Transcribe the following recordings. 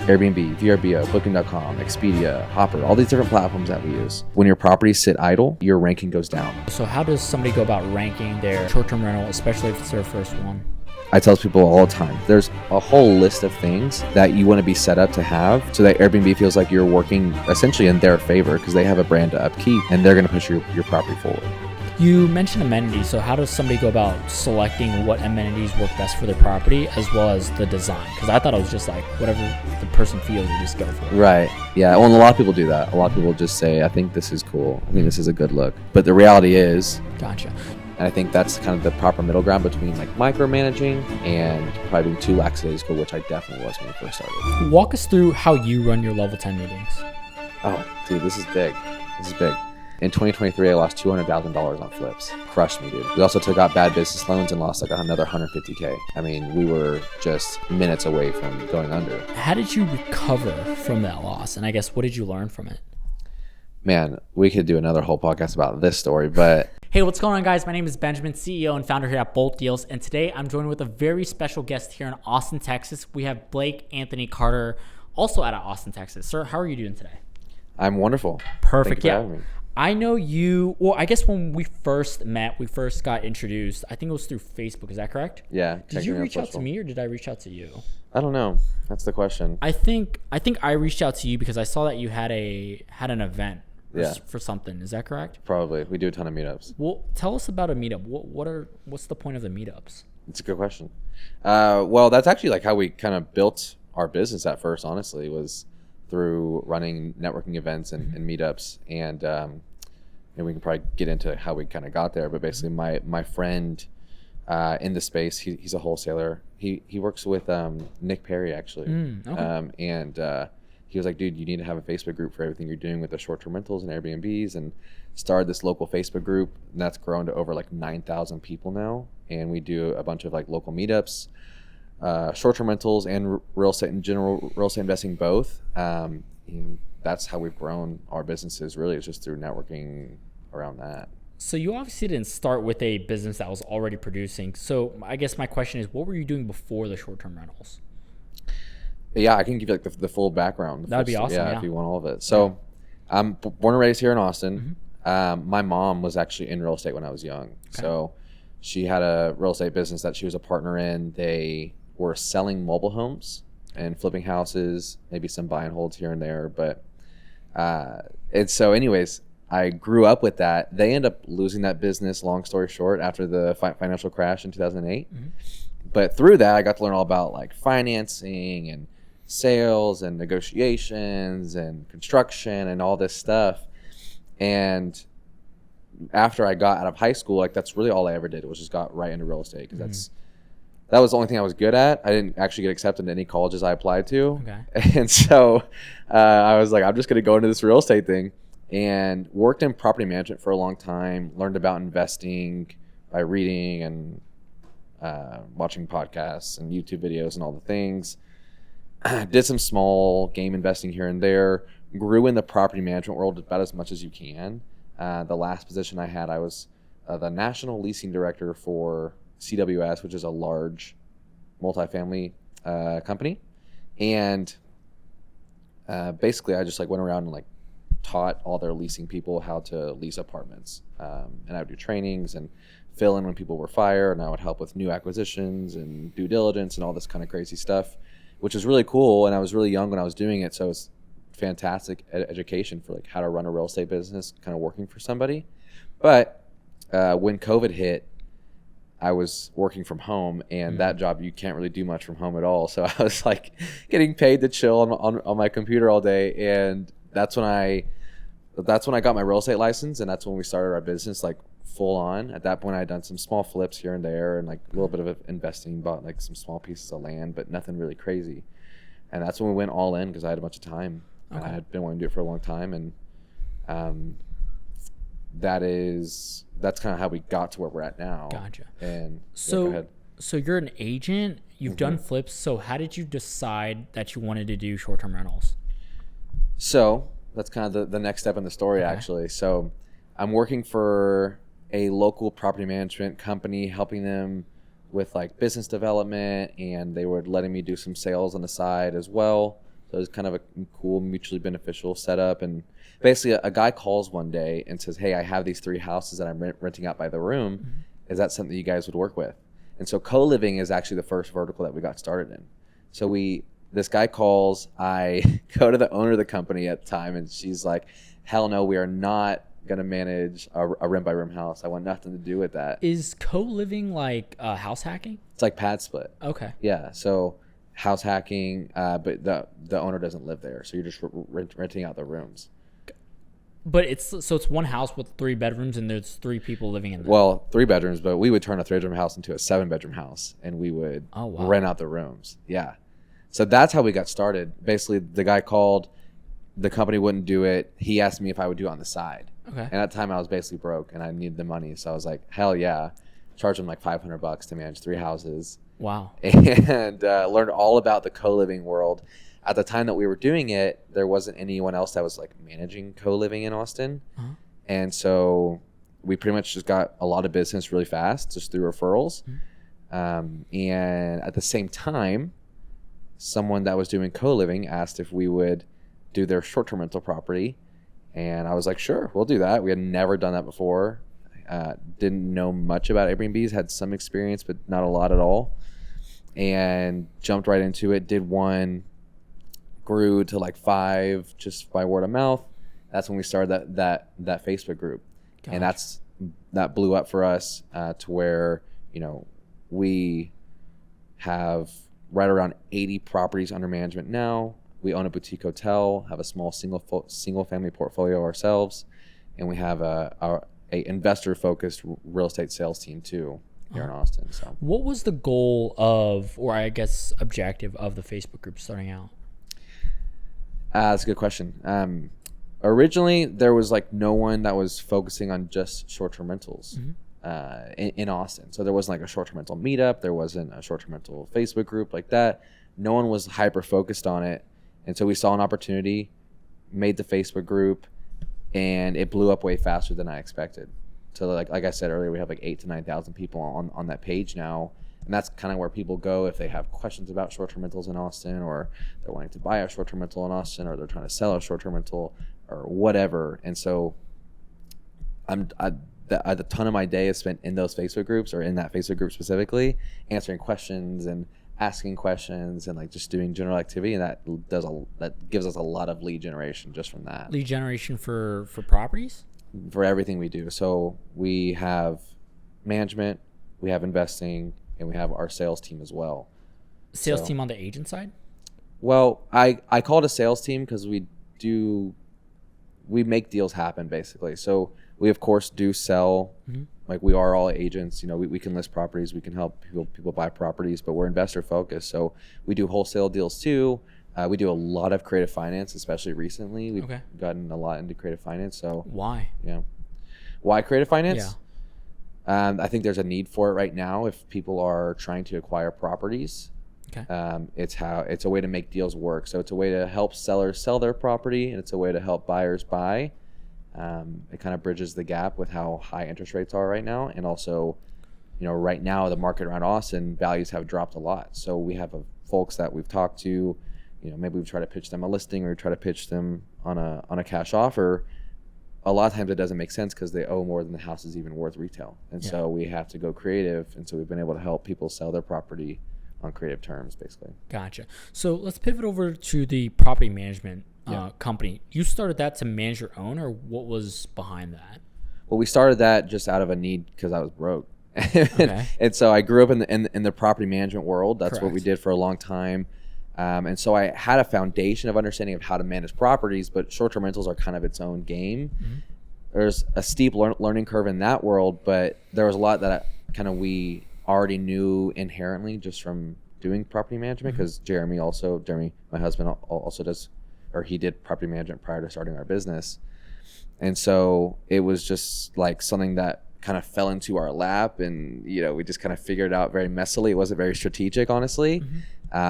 Airbnb, VRBO, Booking.com, Expedia, Hopper, all these different platforms that we use. When your properties sit idle, your ranking goes down. So how does somebody go about ranking their short-term rental, especially if it's their first one? I tell people all the time, there's a whole list of things that you want to be set up to have so that Airbnb feels like you're working essentially in their favor because they have a brand to upkeep and they're going to push your property forward. You mentioned amenities, so how does somebody go about selecting what amenities work best for their property as well as the design? Because I thought it was just like whatever the person feels, you just go for it. Right. Yeah. Well, and a lot of people do that. A lot of people just say, I think this is cool. I think this is a good look. But the reality is... Gotcha. And I think that's kind of the proper middle ground between like micromanaging and probably being too lackadaisical, which I definitely was when we first started. Walk us through how you run your level 10 meetings. Oh, dude, this is big. This is big. In 2023, I lost $200,000 on flips. Crushed me, dude. We also took out bad business loans and lost like another $150K. I mean, we were just minutes away from going under. How did you recover from that loss? And I guess, what did you learn from it? Man, we could do another whole podcast about this story, but... Hey, what's going on, guys? My name is Benjamin, CEO and founder here at Bolt Deals, and today I'm joined with a very special guest here in Austin, Texas. We have Blake Anthony Carter, also out of Austin, Texas. Sir, how are you doing today? I'm wonderful. Perfect. Thank you for having me. I know you, well, I guess when we first met, we first got introduced, I think it was through Facebook, is that correct? Yeah. Did you reach out to me or did I reach out to you? I don't know. That's the question. I think I reached out to you because I saw that you had an event. Yeah. For something. Is that correct? Probably. We do a ton of meetups. Well, tell us about a meetup. What's the point of the meetups? It's a good question. Well, that's actually like how we kind of built our business at first, honestly, was through running networking events and meetups. And we can probably get into how we kind of got there. But basically my friend in the space, he's a wholesaler. He works with Nick Perry, actually. Okay. He was like, dude, you need to have a Facebook group for everything you're doing with the short-term rentals and Airbnbs, and started this local Facebook group, and that's grown to over like 9,000 people now. And we do a bunch of like local meetups, short-term rentals and real estate in general, real estate investing both. And that's how we've grown our businesses, really. It's just through networking around that. So you obviously didn't start with a business that was already producing. So I guess my question is, what were you doing before the short-term rentals? Yeah, I can give you like the full background. That'd be awesome. Yeah, if you want all of it. So, I'm born and raised here in Austin. My mom was actually in real estate when I was young. Okay. So, she had a real estate business that she was a partner in. They were selling mobile homes and flipping houses, maybe some buy and holds here and there. But, and so, anyways, I grew up with that. They ended up losing that business. Long story short, after the financial crash in 2008. But through that, I got to learn all about like financing and sales and negotiations and construction and all this stuff. And after I got out of high school, like that's really all I ever did was just got right into real estate, because that was the only thing I was good at. I didn't actually get accepted into any colleges I applied to. Okay. And so I was like, I'm just going to go into this real estate thing, and worked in property management for a long time, learned about investing by reading and watching podcasts and YouTube videos and all the things. Did some small game investing here and there, grew in the property management world about as much as you can. The last position I had, I was the national leasing director for CWS, which is a large multifamily company. And basically I just like went around and like taught all their leasing people how to lease apartments. And I would do trainings and fill in when people were fired, and I would help with new acquisitions and due diligence and all this kind of crazy stuff, which was really cool. And I was really young when I was doing it, so it's fantastic education for like how to run a real estate business, kind of working for somebody. But when COVID hit, I was working from home, and that job, you can't really do much from home at all. So I was like getting paid to chill on my computer all day. And that's when I got my real estate license, and that's when we started our business like full on. At that point, I had done some small flips here and there and like a little bit of investing, bought like some small pieces of land, but nothing really crazy. And that's when we went all in, because I had a bunch of time. Okay. I had been wanting to do it for a long time, and that's kind of how we got to where we're at now. Gotcha. And so you're an agent, you've done flips. So how did you decide that you wanted to do short-term rentals? So that's kind of the next step in the story, actually. So I'm working for a local property management company, helping them with like business development, and they were letting me do some sales on the side as well. So So it was kind of a cool, mutually beneficial setup. And basically, a guy calls one day and says, "Hey, I have these 3 houses that I'm renting out by the room. Mm-hmm. Is that something you guys would work with?" And so co-living is actually the first vertical that we got started in. So this guy calls, I go to the owner of the company at the time, and she's like, "Hell no, we are not going to manage a room by room house. I want nothing to do with that." Is co-living like house hacking? It's like pad split. Okay. Yeah. So house hacking, but the owner doesn't live there. So you're just renting out the rooms. But it's one house with 3 bedrooms and there's 3 people living in there. Well, 3 bedrooms, but we would turn a 3-bedroom house into a 7-bedroom house, and we would rent out the rooms. Yeah. So that's how we got started. Basically, the guy called, the company wouldn't do it. He asked me if I would do it on the side. Okay. And at the time I was basically broke and I needed the money. So I was like, hell yeah. Charged him like $500 to manage 3 houses. Wow. And learned all about the co-living world. At the time that we were doing it, there wasn't anyone else that was like managing co-living in Austin. Uh-huh. And so we pretty much just got a lot of business really fast just through referrals. Mm-hmm. And at the same time, someone that was doing co-living asked if we would do their short-term rental property. And I was like, sure, we'll do that. We had never done that before. Didn't know much about Airbnbs, had some experience, but not a lot at all. And jumped right into it, did one, grew to like 5 just by word of mouth. That's when we started that Facebook group. Gotcha. And that blew up for us to where, we have right around 80 properties under management now. We own a boutique hotel, have a small single family portfolio ourselves, and we have a investor focused real estate sales team too here in Austin. So, what was the goal of, or I guess objective of the Facebook group starting out? That's a good question. Originally, there was like no one that was focusing on just short-term rentals. Mm-hmm. In Austin. So there wasn't like a short-term rental meetup. There wasn't a short-term rental Facebook group like that. No one was hyper-focused on it. And so we saw an opportunity, made the Facebook group, and it blew up way faster than I expected. So like I said earlier, we have like 8,000 to 9,000 people on that page now. And that's kind of where people go if they have questions about short-term rentals in Austin, or they're wanting to buy a short-term rental in Austin, or they're trying to sell a short-term rental or whatever. And so a ton of my day is spent in those Facebook groups, or in that Facebook group specifically, answering questions and asking questions and like just doing general activity. And that gives us a lot of lead generation just from that. Lead generation for properties? For everything we do. So we have management, we have investing, and we have our sales team as well. Sales team on the agent side? Well, I call it a sales team because we make deals happen basically. So we of course do sell, mm-hmm. like we are all agents, we can list properties, we can help people buy properties, but we're investor focused. So we do wholesale deals too. We do a lot of creative finance, especially recently. We've gotten a lot into creative finance. So why? Yeah. Why creative finance? Yeah. I think there's a need for it right now if people are trying to acquire properties. Okay. It's a way to make deals work. So it's a way to help sellers sell their property, and it's a way to help buyers buy. It kind of bridges the gap with how high interest rates are right now. And also, right now the market around Austin, values have dropped a lot. So we have folks that we've talked to, maybe we've tried to pitch them a listing or try to pitch them on a cash offer. A lot of times it doesn't make sense because they owe more than the house is even worth retail. And so we have to go creative. And so we've been able to help people sell their property on creative terms, basically. Gotcha. So let's pivot over to the property management company. You started that to manage your own, or what was behind that? Well, we started that just out of a need because I was broke. And so I grew up in the property management world. That's what we did for a long time. And so I had a foundation of understanding of how to manage properties, but short-term rentals are kind of its own game. Mm-hmm. There's a steep learning curve in that world, but there was a lot that we already knew inherently just from doing property management, because Jeremy, my husband, also does, or he did property management prior to starting our business. And so it was just like something that kind of fell into our lap, and we just kind of figured it out very messily. It wasn't very strategic, honestly. Mm-hmm.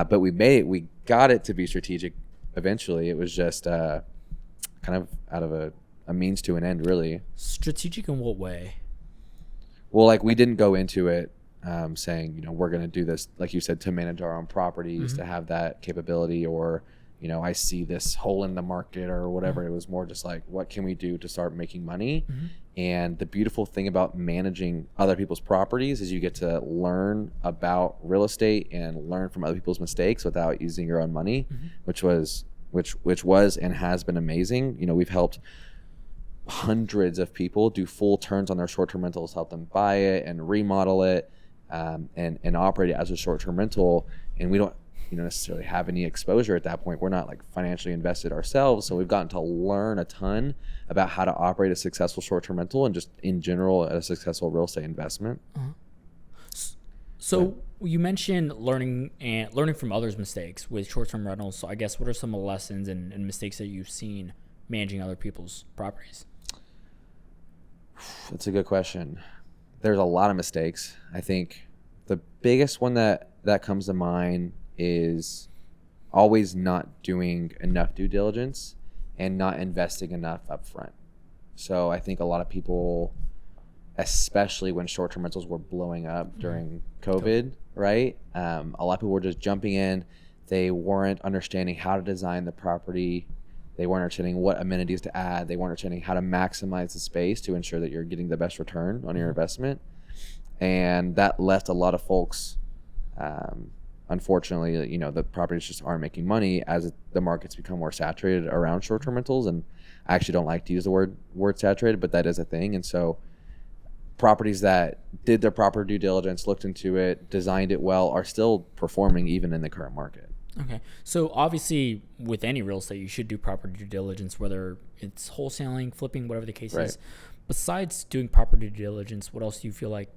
But we got it to be strategic eventually. It was just kind of out of a means to an end, really. Strategic in what way? Well, like we didn't go into it saying, we're going to do this, like you said, to manage our own properties, mm-hmm. to have that capability, or I see this hole in the market or whatever. It was more just like, what can we do to start making money? And the beautiful thing about managing other people's properties is you get to learn about real estate and learn from other people's mistakes without using your own money, which was and has been amazing. We've helped hundreds of people do full turns on their short-term rentals, help them buy it and remodel it, and operate it as a short-term rental. And we don't necessarily have any exposure at that point. We're not like financially invested ourselves, so we've gotten to learn a ton about how to operate a successful short-term rental and just in general a successful real estate investment. So you mentioned learning from others' mistakes with short-term rentals. So I guess what are some of the lessons and mistakes that you've seen managing other people's properties? That's a good question. There's a lot of mistakes. I think the biggest one that comes to mind is always not doing enough due diligence and not investing enough upfront. So I think a lot of people, especially when short-term rentals were blowing up during COVID, right? A lot of people were just jumping in. They weren't understanding how to design the property. They weren't understanding what amenities to add. They weren't understanding how to maximize the space to ensure that you're getting the best return on your investment. And that left a lot of folks, unfortunately, the properties just aren't making money as the market's become more saturated around short-term rentals. And I actually don't like to use the word saturated, but that is a thing. And so properties that did their proper due diligence, looked into it, designed it well, are still performing even in the current market. Okay. So obviously with any real estate, you should do proper due diligence, whether it's wholesaling, flipping, whatever the case is. Besides doing proper due diligence, what else do you feel like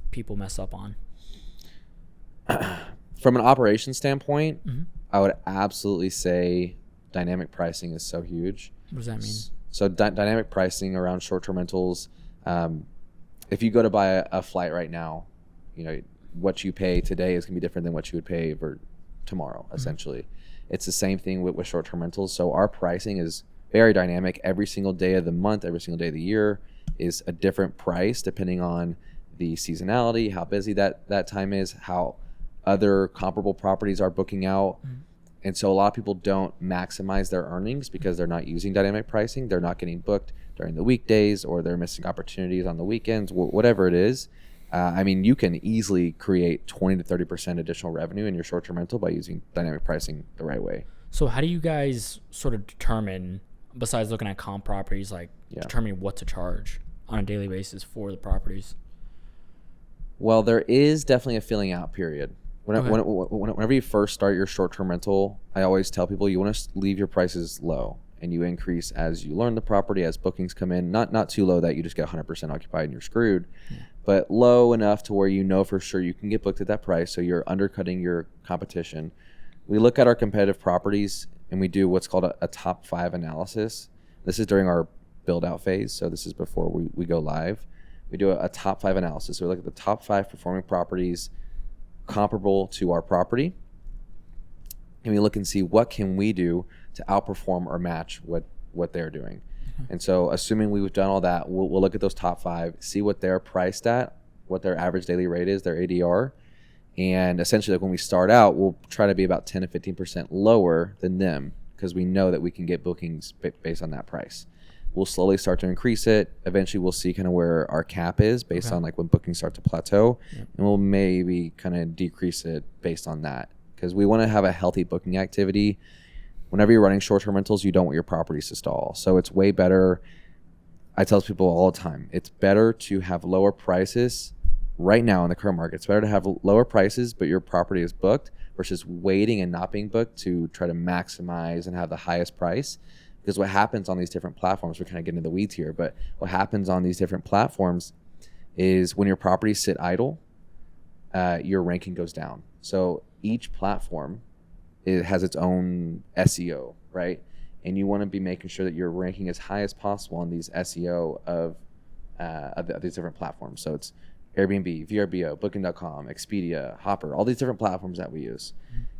people mess up on? From an operations standpoint, I would absolutely say dynamic pricing is so huge. What does that mean? So dynamic pricing around short-term rentals, if you go to buy a flight right now, what you pay today is going to be different than what you would pay for tomorrow, essentially. It's the same thing with short-term rentals. So our pricing is very dynamic. Every single day of the month, every single day of the year is a different price depending on the seasonality, how busy that time is, how other comparable properties are booking out. And so a lot of people don't maximize their earnings because they're not using dynamic pricing. They're not getting booked during the weekdays, or they're missing opportunities on the weekends, whatever it is. You can easily create 20 to 30% additional revenue in your short-term rental by using dynamic pricing the right way. So how do you guys sort of determine, besides looking at comp properties, determining what to charge on a daily basis for the properties? Well, there is definitely a filling out period. Whenever you first start your short-term rental, I always tell people you want to leave your prices low, and you increase as you learn the property, as bookings come in. Not too low that you just get 100% occupied and you're screwed, but low enough to where for sure you can get booked at that price, so you're undercutting your competition. We look at our competitive properties and we do what's called a top 5 analysis. This is during our build-out phase, so this is before we go live. We do a top 5 analysis. So we look at the top 5 performing properties comparable to our property, and we look and see what can we do to outperform or match what they're doing. And so assuming we've done all that, we'll look at those top 5, see what they're priced at, what their average daily rate is, their ADR, and essentially when we start out, we'll try to be about 10 to 15% lower than them because we know that we can get bookings based on that price. We'll slowly start to increase it. Eventually we'll see kind of where our cap is based on when bookings start to plateau, and we'll maybe kind of decrease it based on that, because we want to have a healthy booking activity. Whenever you're running short-term rentals, you don't want your properties to stall. So it's way better. I tell people all the time, it's better to have lower prices right now in the current market. It's better to have lower prices, but your property is booked, versus waiting and not being booked to try to maximize and have the highest price. Because what happens on these different platforms, we're kind of getting into the weeds here, but what happens on these different platforms is when your properties sit idle, your ranking goes down. So each platform has its own SEO, right? And you want to be making sure that you're ranking as high as possible on these SEO of these different platforms. So it's Airbnb, VRBO, Booking.com, Expedia, Hopper, all these different platforms that we use.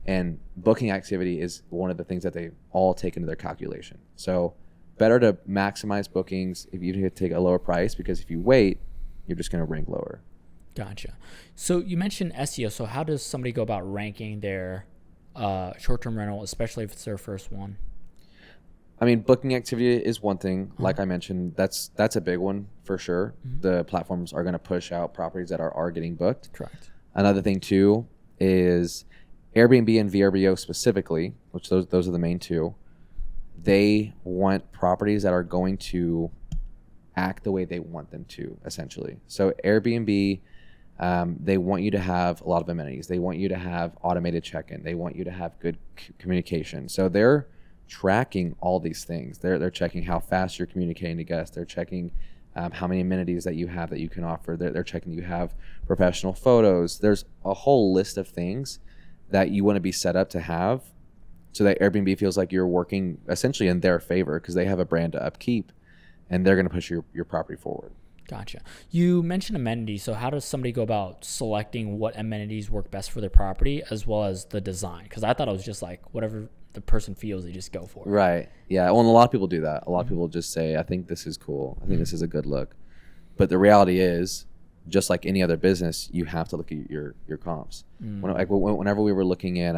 And booking activity is one of the things that they all take into their calculation. So better to maximize bookings if you take a lower price, because if you wait, you're just going to rank lower. Gotcha. So you mentioned SEO. So how does somebody go about ranking their short-term rental, especially if it's their first one? I mean, booking activity is one thing. Like I mentioned, that's a big one for sure. The platforms are going to push out properties that are getting booked. Correct. Another thing too is Airbnb and VRBO specifically, which those are the main two. They want properties that are going to act the way they want them to, essentially. So Airbnb, they want you to have a lot of amenities. They want you to have automated check-in. They want you to have good communication. So they're tracking all these things. They're checking how fast you're communicating to guests. They're checking how many amenities that you have that you can offer. They're checking you have professional photos. There's a whole list of things that you want to be set up to have so that Airbnb feels like you're working essentially in their favor because they have a brand to upkeep and they're going to push your property forward. Gotcha. You mentioned amenities. So how does somebody go about selecting what amenities work best for their property as well as the design? Because I thought it was just like whatever the person feels, they just go for it. Right. Yeah. Well, and a lot of people do that. A lot of people just say, I think this is cool. I think this is a good look. But the reality is, just like any other business, you have to look at your comps. Whenever we were looking at,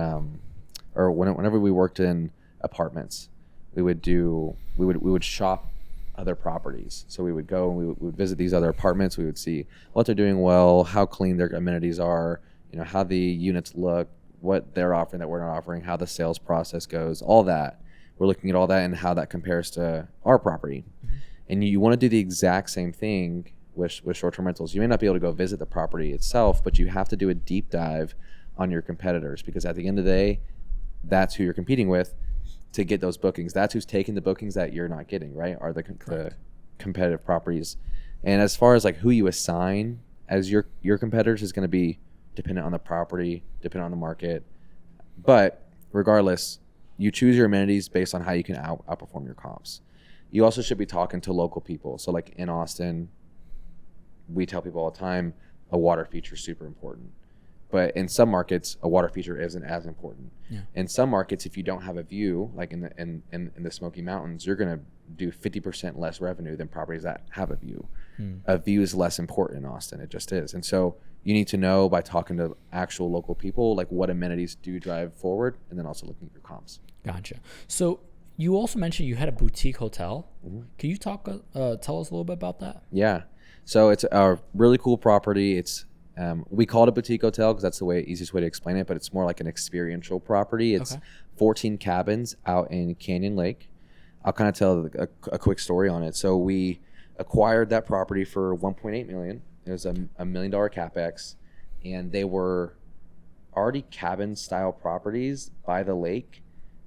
whenever we worked in apartments, we would shop other properties. So we would go and we would visit these other apartments. We would see what they're doing well, how clean their amenities are, how the units look, what they're offering that we're not offering, how the sales process goes, all that. We're looking at all that and how that compares to our property. And you want to do the exact same thing with short-term rentals. You may not be able to go visit the property itself, but you have to do a deep dive on your competitors because at the end of the day, that's who you're competing with to get those bookings. That's who's taking the bookings that you're not getting, right? Are the competitive properties. And as far as like who you assign as your competitors is going to be dependent on the property, dependent on the market. But regardless, you choose your amenities based on how you can outperform your comps. You also should be talking to local people. So like in Austin, we tell people all the time, a water feature is super important. But in some markets, a water feature isn't as important. Yeah. In some markets, if you don't have a view, like in the Smoky Mountains, you're going to do 50% less revenue than properties that have a view. A view is less important in Austin. It just is. And so you need to know by talking to actual local people, like what amenities do drive forward, and then also looking at your comps. Gotcha. So you also mentioned you had a boutique hotel. Can you tell us a little bit about that? Yeah. So it's a really cool property. It's we call it a boutique hotel because that's the easiest way to explain it, but it's more like an experiential property. It's 14 cabins out in Canyon Lake. I'll kind of tell a quick story on it. So we acquired that property for $1.8 million. It was a $1 million capex, and they were already cabin-style properties by the lake.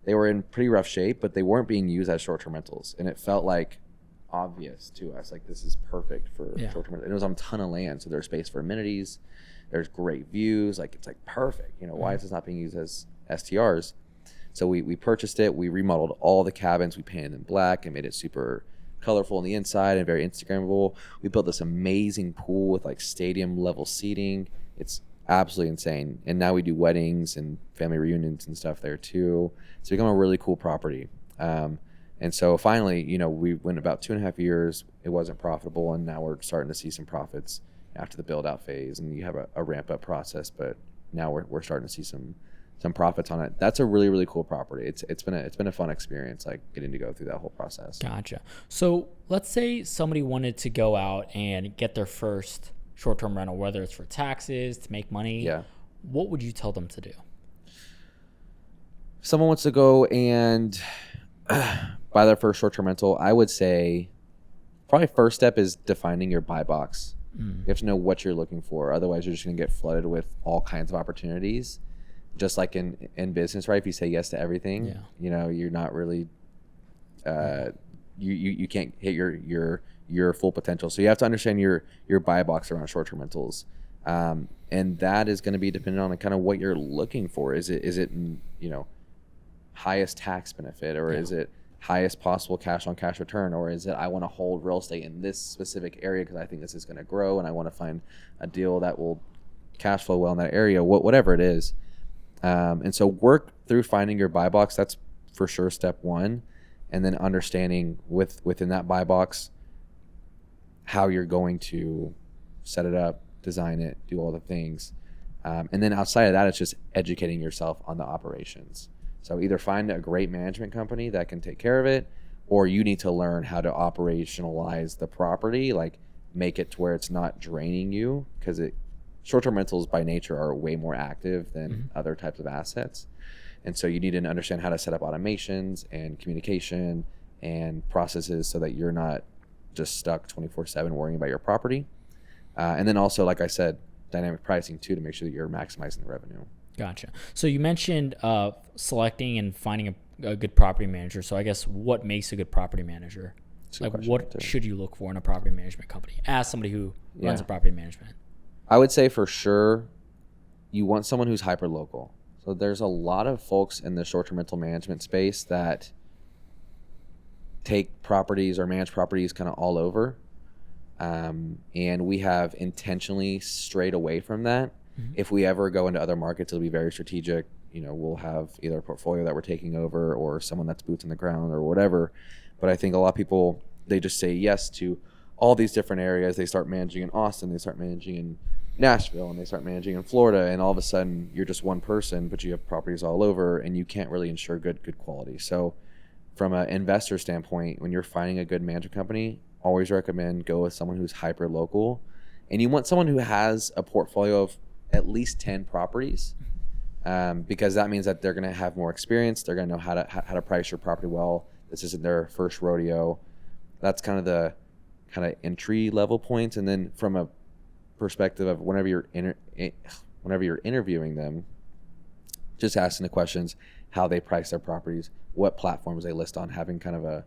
They were in pretty rough shape, but they weren't being used as short-term rentals, and it felt like obvious to us, like this is perfect for short-term rentals. And it was on a ton of land, so there's space for amenities, there's great views, like it's like perfect. Why is this not being used as STRs? So we purchased it, we remodeled all the cabins, we painted them black and made it super colorful on the inside and very Instagrammable. We built this amazing pool with like stadium level seating. It's absolutely insane. And now we do weddings and family reunions and stuff there too. It's become a really cool property. And so finally, we went about 2.5 years. It wasn't profitable, and now we're starting to see some profits after the build out phase. And you have a ramp up process, but now we're starting to see some profits on it. That's a really, really cool property. It's been a fun experience, like getting to go through that whole process. Gotcha. So let's say somebody wanted to go out and get their first short-term rental, whether it's for taxes, to make money. Yeah. What would you tell them to do? Someone wants to go and buy their first short-term rental. I would say probably first step is defining your buy box. You have to know what you're looking for. Otherwise, you're just going to get flooded with all kinds of opportunities. Just like in business, right? If you say yes to everything, you're not really, you can't hit your full potential. So you have to understand your buy box around short-term rentals. And that is going to be dependent on kind of what you're looking for. Is it highest tax benefit, or is it highest possible cash on cash return, or is it I want to hold real estate in this specific area because I think this is going to grow and I want to find a deal that will cash flow well in that area, whatever it is. And so work through finding your buy box. That's for sure step one. And then understanding within that buy box how you're going to set it up, design it, do all the things. And then outside of that, it's just educating yourself on the operations. So either find a great management company that can take care of it, or you need to learn how to operationalize the property, like make it to where it's not draining you, because short-term rentals by nature are way more active than other types of assets. And so you need to understand how to set up automations and communication and processes so that you're not just stuck 24/7 worrying about your property. And then also, like I said, dynamic pricing too, to make sure that you're maximizing the revenue. Gotcha. So you mentioned selecting and finding a good property manager. So I guess what makes a good property manager? Like what should you look for in a property management company as somebody who runs a property management? I would say for sure you want someone who's hyper local. So there's a lot of folks in the short-term rental management space that take properties or manage properties kind of all over. And we have intentionally strayed away from that. If we ever go into other markets, it'll be very strategic. We'll have either a portfolio that we're taking over or someone that's boots on the ground or whatever. But I think a lot of people, they just say yes to all these different areas. They start managing in Austin, they start managing in Nashville, and they start managing in Florida, and all of a sudden you're just one person, but you have properties all over, and you can't really ensure good quality. So from an investor standpoint, when you're finding a good management company, always recommend go with someone who's hyper local, and you want someone who has a portfolio of at least 10 properties, because that means that they're going to have more experience. They're going to know how to price your property well. This isn't their first rodeo. That's kind of the entry level points. And then from a perspective of whenever you're interviewing them, just asking the questions, how they price their properties, what platforms they list on, having kind of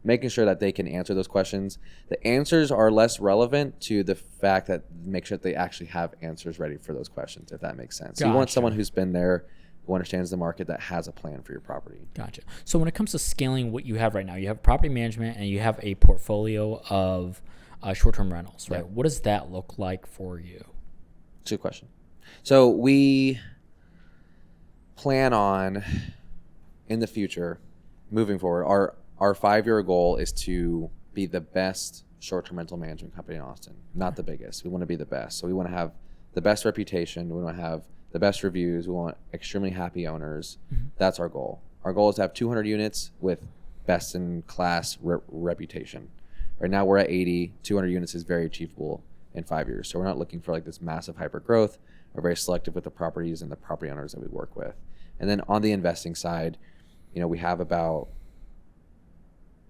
making sure that they can answer those questions. The answers are less relevant to the fact that make sure that they actually have answers ready for those questions, if that makes sense. Gotcha. So you want someone who's been there, who understands the market, that has a plan for your property. Gotcha. So when it comes to scaling what you have right now, you have property management and you have a portfolio of short-term rentals, right? Yeah. What does that look like for you? Good question. So we plan on, in the future, moving forward, our 5-year goal is to be the best short-term rental management company in Austin, not the biggest. We want to be the best. So we want to have the best reputation. We want to have the best reviews. We want extremely happy owners. That's our goal. Our goal is to have 200 units with best-in-class reputation. Right now we're at 80. 200 units is very achievable in 5 years. So we're not looking for like this massive hyper growth. We're very selective with the properties and the property owners that we work with. And then on the investing side, we have about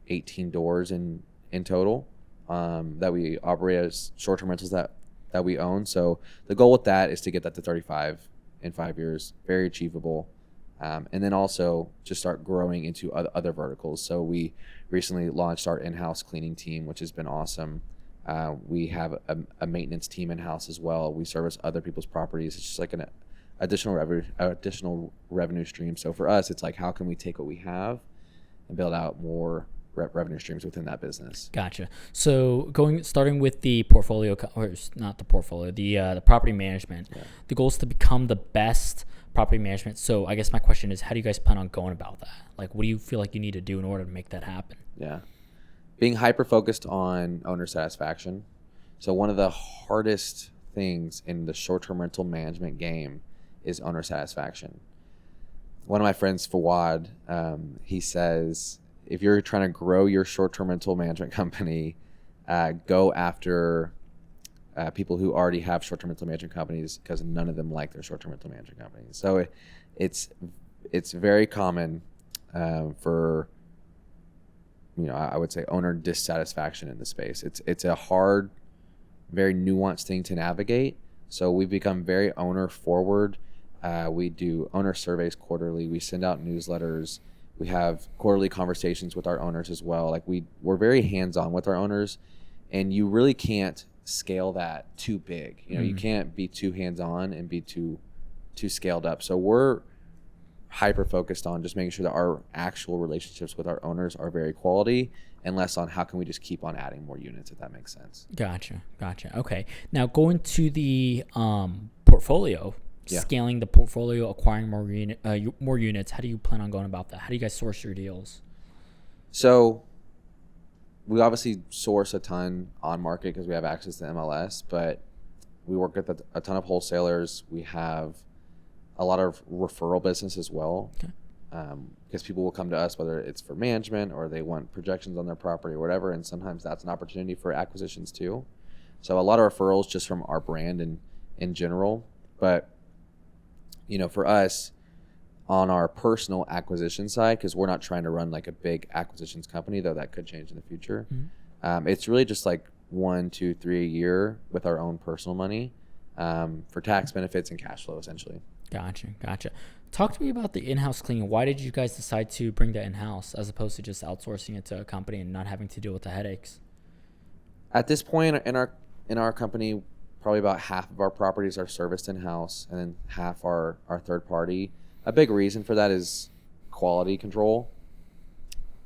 18 doors in total that we operate as short-term rentals that we own. So the goal with that is to get that to 35 in 5 years, very achievable. And then also just start growing into other verticals. So we recently launched our in-house cleaning team, which has been awesome. We have a maintenance team in-house as well. We service other people's properties. It's just like an additional revenue stream. So for us, it's like, how can we take what we have and build out more revenue streams within that business? Gotcha. So starting with the portfolio, or not the portfolio, the property management. Yeah. The goal is to become the best property management. So I guess my question is, how do you guys plan on going about that? Like, what do you feel like you need to do in order to make that happen? Yeah, being hyper focused on owner satisfaction. So one of the hardest things in the short-term rental management game is owner satisfaction. One of my friends, Fawad, he says, if you're trying to grow your short-term rental management company, go after people who already have short-term rental management companies, because none of them like their short-term rental management companies. So it's very common for, I would say, owner dissatisfaction in the space. It's a hard, very nuanced thing to navigate. So we've become very owner forward. We do owner surveys quarterly. We send out newsletters. We have quarterly conversations with our owners as well. Like we're very hands-on with our owners, and you really can't scale that too big. You can't be too hands-on and be too scaled up. So we're hyper focused on just making sure that our actual relationships with our owners are very quality, and less on how can we just keep on adding more units, if that makes sense. Gotcha. Okay. Now going to the portfolio. Yeah. Scaling the portfolio, acquiring more units. How do you plan on going about that? How do you guys source your deals? So we obviously source a ton on market because we have access to MLS, but we work with a ton of wholesalers. We have a lot of referral business as well. Okay. Because people will come to us, whether it's for management or they want projections on their property or whatever. And sometimes that's an opportunity for acquisitions too. So a lot of referrals just from our brand and in general. But, for us on our personal acquisition side, because we're not trying to run like a big acquisitions company, though that could change in the future. Mm-hmm. It's really just like 1, 2, 3 a year with our own personal money for tax benefits and cash flow, essentially. Gotcha. Talk to me about the in-house cleaning. Why did you guys decide to bring that in-house as opposed to just outsourcing it to a company and not having to deal with the headaches? At this point in our company, probably about half of our properties are serviced in-house and then half are third party. A big reason for that is quality control.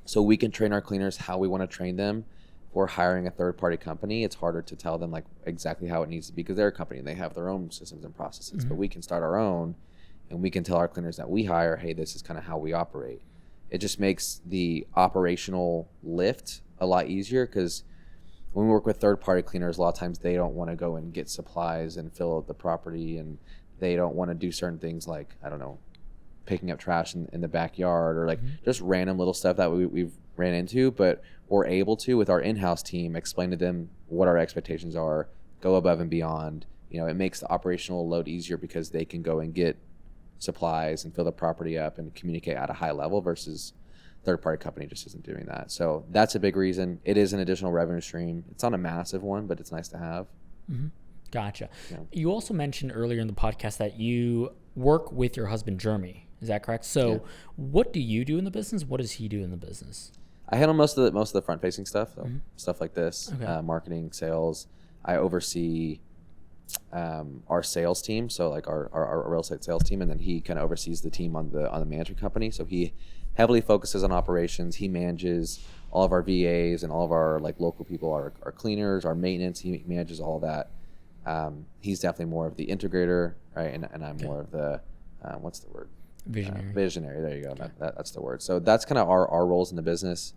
So we can train our cleaners how we want to train them. If we're hiring a third party company, it's harder to tell them like exactly how it needs to be because they're a company and they have their own systems and processes. Mm-hmm. But we can start our own and we can tell our cleaners that we hire, hey, this is kind of how we operate. It just makes the operational lift a lot easier because when we work with third-party cleaners, a lot of times they don't want to go and get supplies and fill out the property, and they don't want to do certain things like, I don't know, picking up trash in the backyard or like just random little stuff that we've ran into, but we're able to, with our in-house team, explain to them what our expectations are, go above and beyond. It makes the operational load easier because they can go and get supplies and fill the property up and communicate at a high level versus third-party company just isn't doing that. So that's a big reason. It is an additional revenue stream. It's not a massive one, but it's nice to have. Mm-hmm. Gotcha. Yeah. You also mentioned earlier in the podcast that you work with your husband, Jeremy. Is that correct? So What do you do in the business? What does he do in the business? I handle most of the front-facing stuff, so stuff like this, marketing, sales. I oversee our sales team, so like our real estate sales team, and then he kind of oversees the team on the management company. So he heavily focuses on operations. He manages all of our VAs and all of our like local people, our cleaners, our maintenance. He manages all that. He's definitely more of the integrator, right? And I'm more of the what's the word? Visionary. Visionary. There you go. Okay. That's the word. So that's kind of our roles in the business.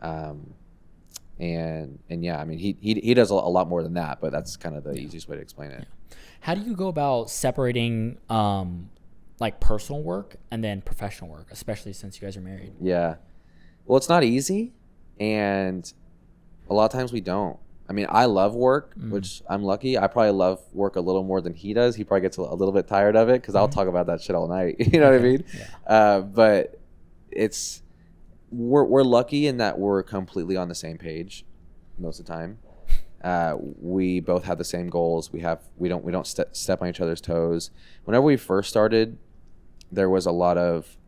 And yeah, I mean, he does a lot more than that, but that's kind of the easiest way to explain it. Yeah. How do you go about separating like personal work and then professional work, especially since you guys are married? Yeah. Well, it's not easy, and a lot of times we don't. I mean, I love work, which I'm lucky. I probably love work a little more than he does. He probably gets a little bit tired of it because I'll talk about that shit all night. You know what I mean? Yeah. But we're lucky in that we're completely on the same page most of the time. We both have the same goals. We don't step on each other's toes. Whenever we first started, there was a lot of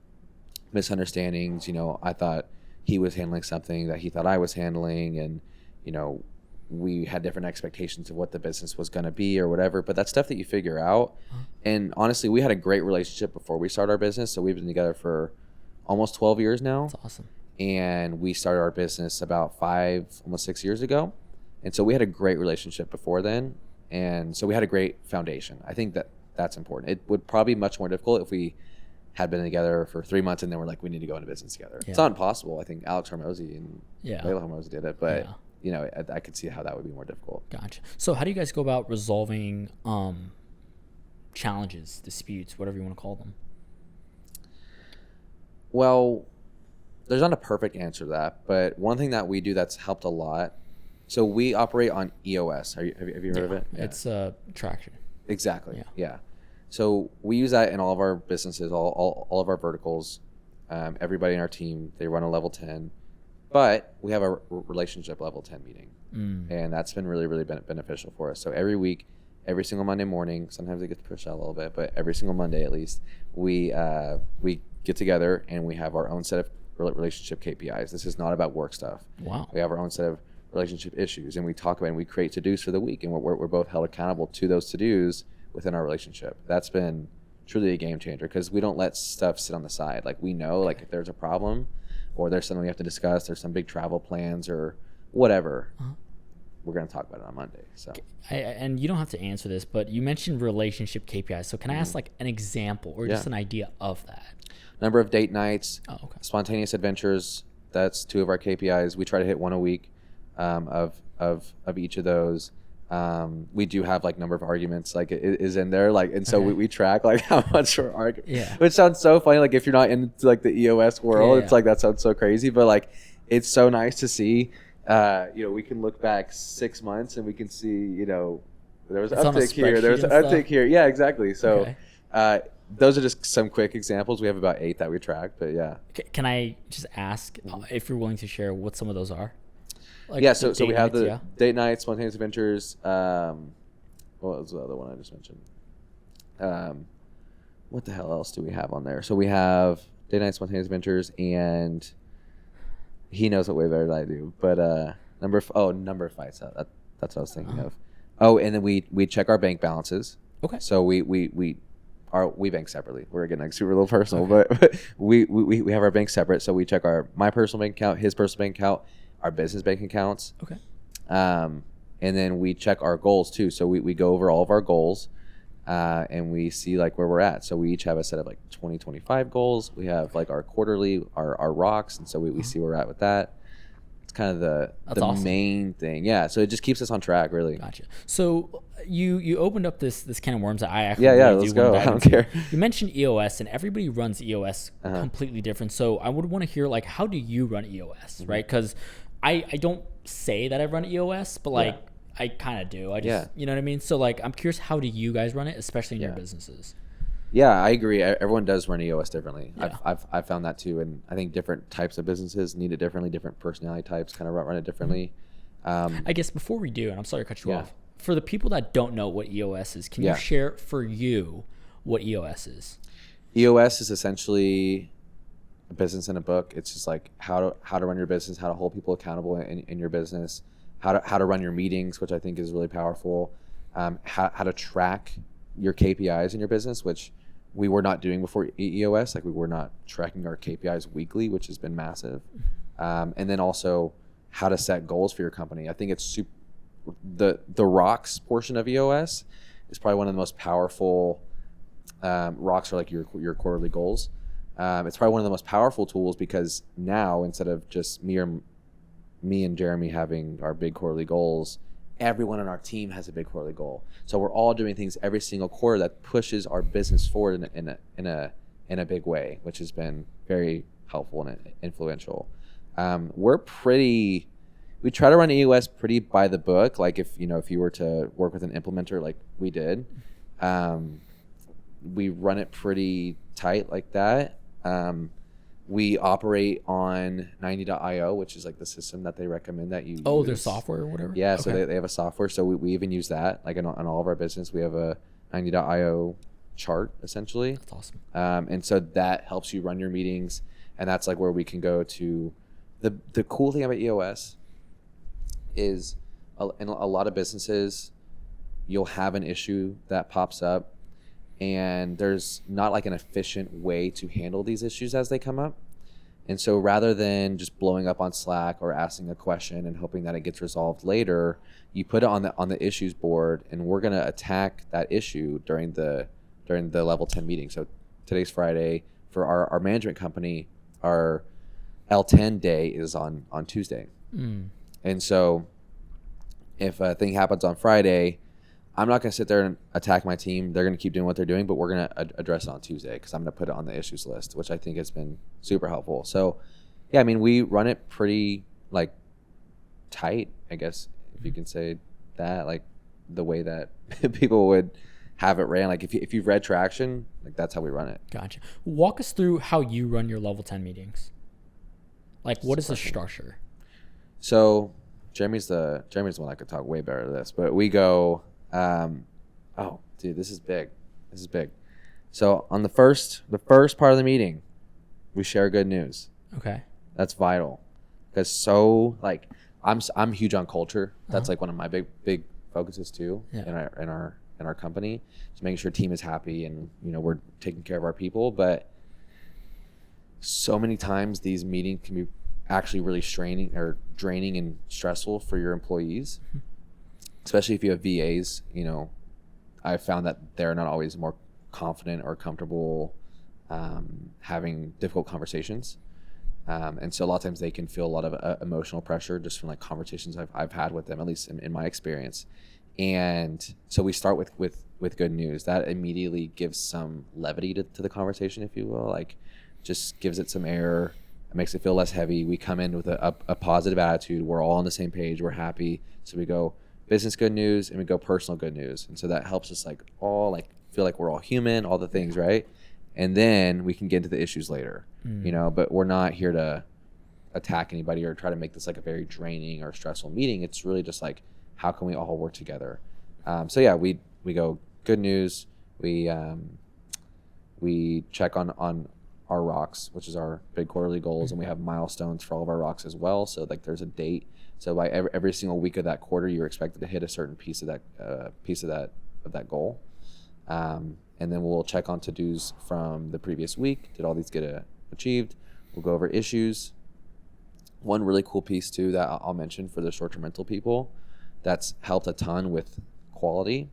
misunderstandings. I thought he was handling something that he thought I was handling, and we had different expectations of what the business was going to be or whatever, but that's stuff that you figure out. And honestly, we had a great relationship before we started our business. So we've been together for almost 12 years now. That's awesome. And we started our business about 5, almost 6 years ago. And so we had a great relationship before then. And so we had a great foundation. I think that's important. It would probably be much more difficult if we had been together for 3 months and then we're like, we need to go into business together. Yeah. It's not impossible. I think Alex Hormozy and Layla Hormozy did it, but I could see how that would be more difficult. Gotcha. So how do you guys go about resolving challenges, disputes, whatever you want to call them? Well, there's not a perfect answer to that, but one thing that we do that's helped a lot. So we operate on EOS. Have you heard of it? Yeah. It's traction. Exactly. Yeah. So we use that in all of our businesses, all of our verticals. Everybody in our team, they run a level 10. But we have a relationship level 10 meeting, and that's been really, really beneficial for us. So every week, every single Monday morning, sometimes it gets pushed out a little bit, but every single Monday at least, we get together and we have our own set of relationship KPIs. This is not about work stuff. Wow. We have our own set of relationship issues, and we talk about and we create to-dos for the week, and we're both held accountable to those to-dos within our relationship. That's been truly a game changer because we don't let stuff sit on the side. Like we know, like if there's a problem, or there's something we have to discuss, there's some big travel plans or whatever, we're going to talk about it on Monday. So, and you don't have to answer this, but you mentioned relationship KPIs. So can I ask like an example or just an idea of that? Number of date nights, spontaneous adventures. That's 2 of our KPIs. We try to hit 1 a week of each of those. We do have like number of arguments like it is in there, like, and so we track like how much we're arguing, which sounds so funny. Like if you're not into like the EOS world, it's like, that sounds so crazy, but like it's so nice to see. We can look back 6 months and we can see, there was an uptick here, there was an uptick here. Yeah, exactly. So those are just some quick examples. We have about 8 that we track, but yeah. Can I just ask if you're willing to share what some of those are? Like so we have the date nights, spontaneous adventures. What was the other one I just mentioned? What the hell else do we have on there? So we have date nights, spontaneous adventures, and he knows it way better than I do. But number of fights. That's what I was thinking of. Oh, and then we check our bank balances. Okay. So we bank separately. We're getting like super little personal, but we have our bank separate. So we check my personal bank account, his personal bank account, our business bank accounts. Okay. And then we check our goals too. So we go over all of our goals, and we see like where we're at. So we each have a set of like 2025 goals. We have like our quarterly, our rocks. And so we see where we're at with that. It's kind of the awesome. Main thing. Yeah. So it just keeps us on track, really. Gotcha. So you opened up this can of worms that I actually let's go. I don't care. You mentioned EOS, and everybody runs EOS completely different. So I would want to hear like, how do you run EOS, right? Because I don't say that I run EOS, but like I kind of do. I just you know what I mean? So like I'm curious, how do you guys run it, especially in your businesses? Yeah, I agree. Everyone does run EOS differently. Yeah. I've found that too, and I think different types of businesses need it differently. Different personality types kind of run it differently. I guess before we do, and I'm sorry to cut you off, for the people that don't know what EOS is, can you share for you what EOS is? EOS is essentially a business in a book. It's just like how to run your business, how to hold people accountable in your business, how to run your meetings, which I think is really powerful. How to track your KPIs in your business, which we were not doing before EOS. Like we were not tracking our KPIs weekly, which has been massive. And then also how to set goals for your company. I think it's the rocks portion of EOS is probably one of the most powerful. Rocks are like your quarterly goals. It's probably one of the most powerful tools because now instead of just me and Jeremy having our big quarterly goals, everyone on our team has a big quarterly goal. So we're all doing things every single quarter that pushes our business forward in a big way, which has been very helpful and influential. We try to run EOS pretty by the book. Like if you were to work with an implementer like we did, we run it pretty tight like that. We operate on 90.io, which is like the system that they recommend that you use. Their software or whatever? Yeah, okay. So they have a software. So we even use that. Like in all of our business, we have a 90.io chart, essentially. That's awesome. And so that helps you run your meetings. And that's like where we can go to. The cool thing about EOS is in a lot of businesses, you'll have an issue that pops up. And there's not like an efficient way to handle these issues as they come up. And so rather than just blowing up on Slack or asking a question and hoping that it gets resolved later, you put it on the issues board, and we're going to attack that issue during the level 10 meeting. So today's Friday. For our management company, our L10 day is on Tuesday. And so if a thing happens on Friday, I'm not going to sit there and attack my team. They're going to keep doing what they're doing, but we're going to address it on Tuesday because I'm going to put it on the issues list, which I think has been super helpful. So, yeah, I mean, we run it pretty like tight, I guess, if you can say that, like the way that people would have it ran. Like if you've read Traction, like that's how we run it. Gotcha. Walk us through how you run your level 10 meetings. Like what is the structure? So Jeremy's the one that could talk way better to this, but we go. Dude, this is big. So on the first part of the meeting, we share good news. Okay. That's vital. Because I'm huge on culture. That's like one of my big focuses too in our company. So making sure team is happy and we're taking care of our people. But so many times these meetings can be actually really draining and stressful for your employees. Especially if you have VAs, I've found that they're not always more confident or comfortable having difficult conversations. And so a lot of times they can feel a lot of emotional pressure just from like conversations I've had with them, at least in my experience. And so we start with good news. That immediately gives some levity to the conversation, if you will. Like, just gives it some air. It makes it feel less heavy. We come in with a positive attitude. We're all on the same page. We're happy. So we go business good news and we go personal good news. And so that helps us like all like feel like we're all human, all the things, right? And then we can get into the issues later, you know, but we're not here to attack anybody or try to make this like a very draining or stressful meeting. It's really just like, how can we all work together? So yeah, we go good news. We check on our rocks, which is our big quarterly goals, and we have milestones for all of our rocks as well. So like there's a date. So by every single week of that quarter, you're expected to hit a certain piece of that goal. And then we'll check on to-dos from the previous week. Did all these get achieved? We'll go over issues. One really cool piece too that I'll mention for the short-term rental people that's helped a ton with quality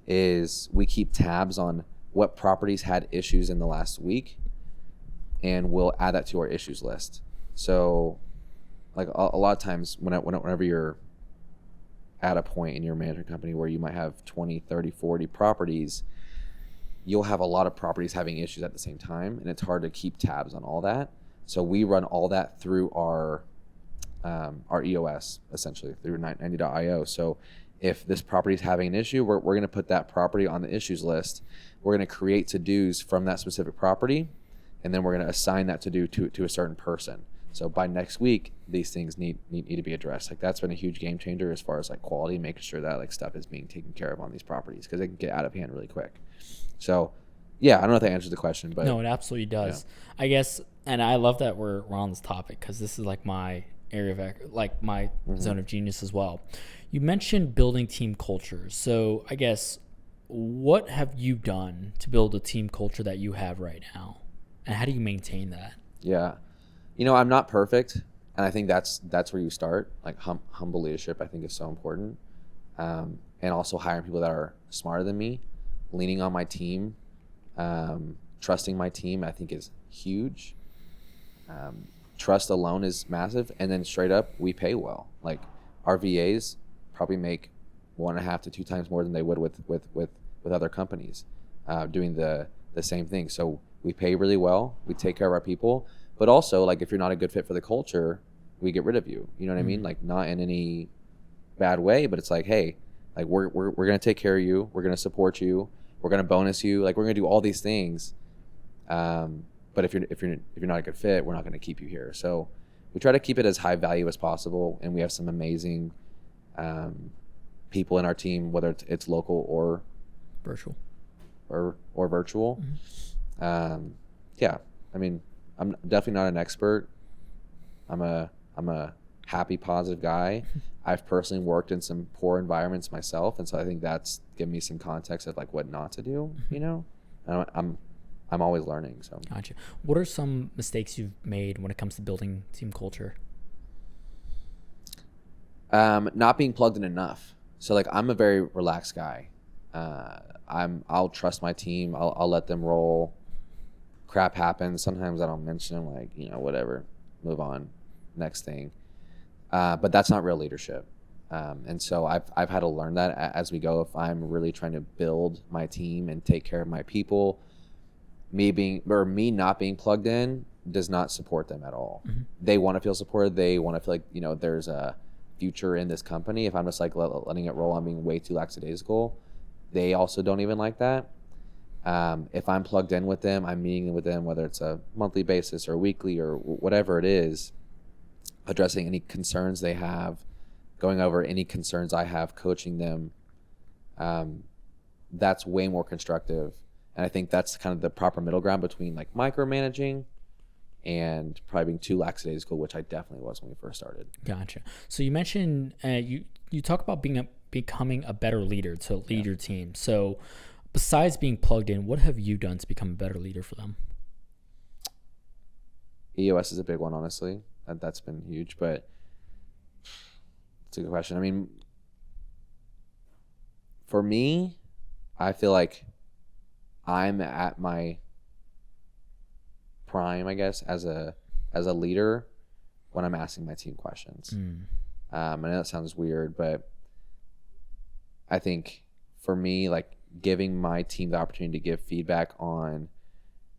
is we keep tabs on what properties had issues in the last week, and we'll add that to our issues list. So like a lot of times whenever you're at a point in your management company where you might have 20, 30, 40 properties, you'll have a lot of properties having issues at the same time, and it's hard to keep tabs on all that. So we run all that through our EOS, essentially through 90.io. So if this property is having an issue, we're going to put that property on the issues list. We're going to create to-dos from that specific property, and then we're going to assign that to-do to a certain person. So by next week, these things need to be addressed. Like that's been a huge game changer as far as like quality, making sure that like stuff is being taken care of on these properties because they can get out of hand really quick. So yeah, I don't know if that answers the question, but no, it absolutely does. Yeah. I guess, and I love that we're on this topic because this is like my area of like my zone of genius as well. You mentioned building team culture. So I guess what have you done to build a team culture that you have right now, and how do you maintain that? Yeah, you know, I'm not perfect, and I think that's where you start. Like humble leadership, I think is so important, and also hiring people that are smarter than me, leaning on my team, trusting my team, I think is huge. Trust alone is massive, and then straight up, we pay well. Like our VAs probably make 1.5 to 2 times more than they would with other companies doing the same thing. So we pay really well. We take care of our people, but also like if you're not a good fit for the culture, we get rid of you. You know what I mean? Like not in any bad way, but it's like, hey, like we're gonna take care of you. We're gonna support you. We're gonna bonus you. Like we're gonna do all these things. But if you're not a good fit, we're not going to keep you here. So we try to keep it as high value as possible, and we have some amazing people in our team, whether it's local or virtual. Or virtual. Yeah, I mean, I'm definitely not an expert. I'm a happy, positive guy. I've personally worked in some poor environments myself, and so I think that's given me some context of like what not to do. You know, and I'm always learning. So gotcha. What are some mistakes you've made when it comes to building team culture? Not being plugged in enough. So like I'm a very relaxed guy. I'll trust my team. I'll let them roll. Crap happens. Sometimes I don't mention them, like, you know, whatever, move on, next thing. But that's not real leadership. And so I've had to learn that as we go. If I'm really trying to build my team and take care of my people, me not being plugged in does not support them at all. They want to feel supported. They want to feel like, you know, there's a future in this company. If I'm just like letting it roll, I'm being way too lackadaisical. They also don't even like that. If I'm plugged in with them, I'm meeting with them, whether it's a monthly basis or weekly or whatever it is, addressing any concerns they have, going over any concerns I have, coaching them. That's way more constructive. And I think that's kind of the proper middle ground between like micromanaging and probably being too lackadaisical, which I definitely was when we first started. Gotcha. So you mentioned you talk about becoming a better leader to lead your team. So besides being plugged in, what have you done to become a better leader for them? EOS is a big one, honestly. That's been huge, but it's a good question. I mean, for me, I feel like I'm at my prime, I guess, as a leader when I'm asking my team questions. I know that sounds weird, but I think for me, like giving my team the opportunity to give feedback on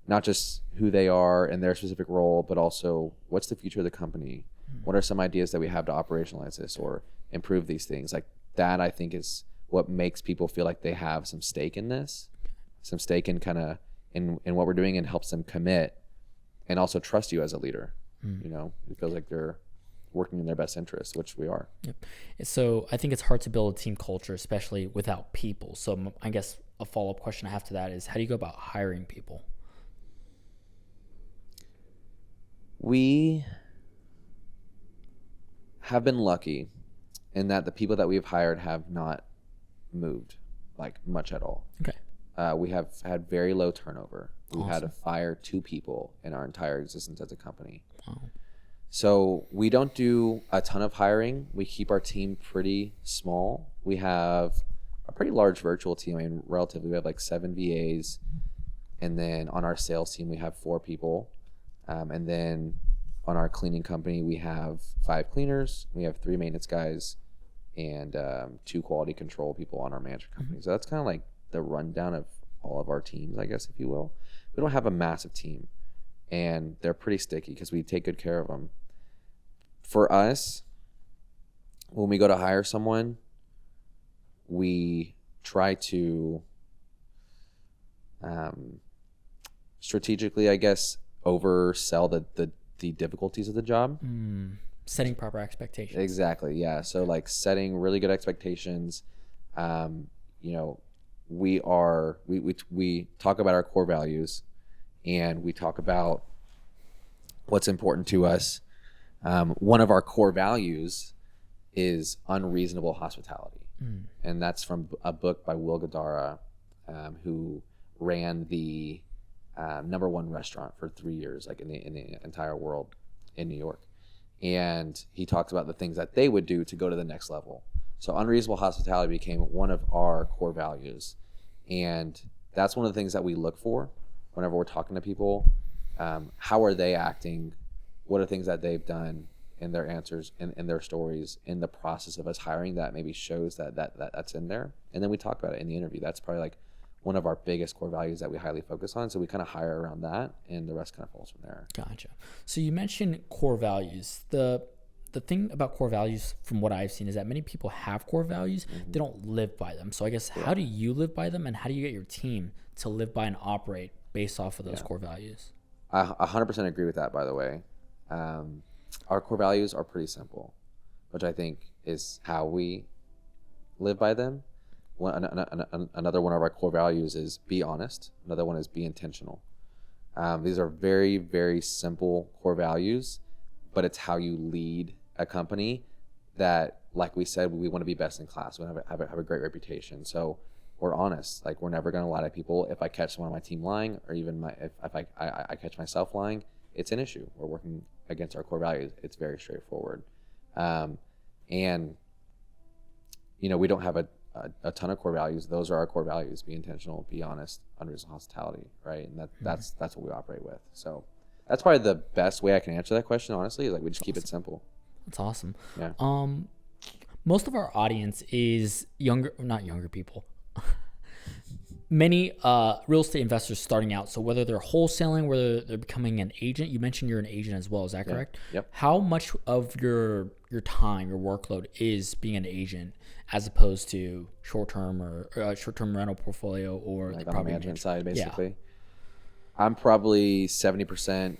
not just who they are and their specific role, but also what's the future of the company? What are some ideas that we have to operationalize this or improve these things? Like that, I think is what makes people feel like they have some stake in this, some stake in kind of in what we're doing, and helps them commit and also trust you as a leader. You know, it feels like they're working in their best interest, which we are. Yep. So I think it's hard to build a team culture, especially without people. So I guess a follow-up question I have to that is, how do you go about hiring people? We have been lucky in that the people that we've hired have not moved like much at all. Okay. We have had very low turnover. We've Awesome. had to fire 2 people in our entire existence as a company. Wow. So we don't do a ton of hiring. We keep our team pretty small. We have a pretty large virtual team. I mean, relatively, we have like 7 VAs. And then on our sales team, we have 4 people. And then on our cleaning company, we have 5 cleaners. We have 3 maintenance guys and 2 quality control people on our management company. So that's kind of like the rundown of all of our teams, I guess, if you will. We don't have a massive team, and they're pretty sticky because we take good care of them. For us, when we go to hire someone, we try to strategically, I guess, oversell the difficulties of the job. Setting proper expectations. Exactly, yeah. So like setting really good expectations. You know, we talk about our core values, and we talk about what's important to us. One of our core values is unreasonable hospitality. And that's from a book by Will Guidara, who ran the #1 restaurant for 3 years, like in the entire world in New York. And he talks about the things that they would do to go to the next level. So unreasonable hospitality became one of our core values. And that's one of the things that we look for whenever we're talking to people. How are they acting? What are things that they've done in their answers, in their stories, in the process of us hiring that maybe shows that's in there. And then we talk about it in the interview. That's probably like one of our biggest core values that we highly focus on. So we kind of hire around that, and the rest kind of falls from there. Gotcha. So you mentioned core values. The thing about core values, from what I've seen, is that many people have core values. They don't live by them. So I guess, how do you live by them, and how do you get your team to live by and operate based off of those core values? I 100% agree with that, by the way. Our core values are pretty simple, which I think is how we live by them. Another one of our core values is be honest. Another one is be intentional. These are very, very simple core values, but it's how you lead a company that, like we said, we want to be best in class. We want to have a great reputation. So we're honest. Like, we're never going to lie to people. If I catch someone on my team lying, or even if I catch myself lying, it's an issue. We're working against our core values. It's very straightforward. And, you know, we don't have a ton of core values. Those are our core values: be intentional, be honest, unreasonable hospitality, right? And that's what we operate with. So that's probably the best way I can answer that question, honestly, is like we just keep it simple. That's awesome. Yeah. Most of our audience is not younger people. Many real estate investors starting out. So whether they're wholesaling, whether they're becoming an agent, you mentioned you're an agent as well. Is that correct? Yep. How much of your time, your workload is being an agent as opposed to short-term or short-term rental portfolio or Like the on the property management side, basically. Yeah. I'm probably 70%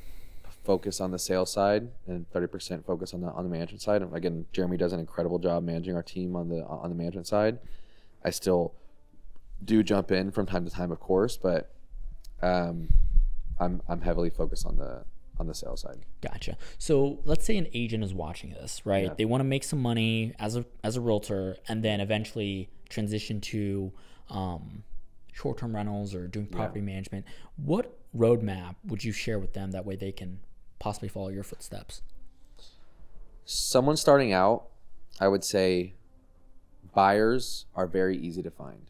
focused on the sales side and 30% focused on the management side. And again, Jeremy does an incredible job managing our team on the management side. I still do jump in from time to time, of course, but I'm heavily focused on the sales side. Gotcha. So let's say an agent is watching this, right? Yeah. They want to make some money as a realtor, and then eventually transition to short-term rentals or doing property management. What roadmap would you share with them that way they can possibly follow your footsteps? Someone starting out, I would say buyers are very easy to find.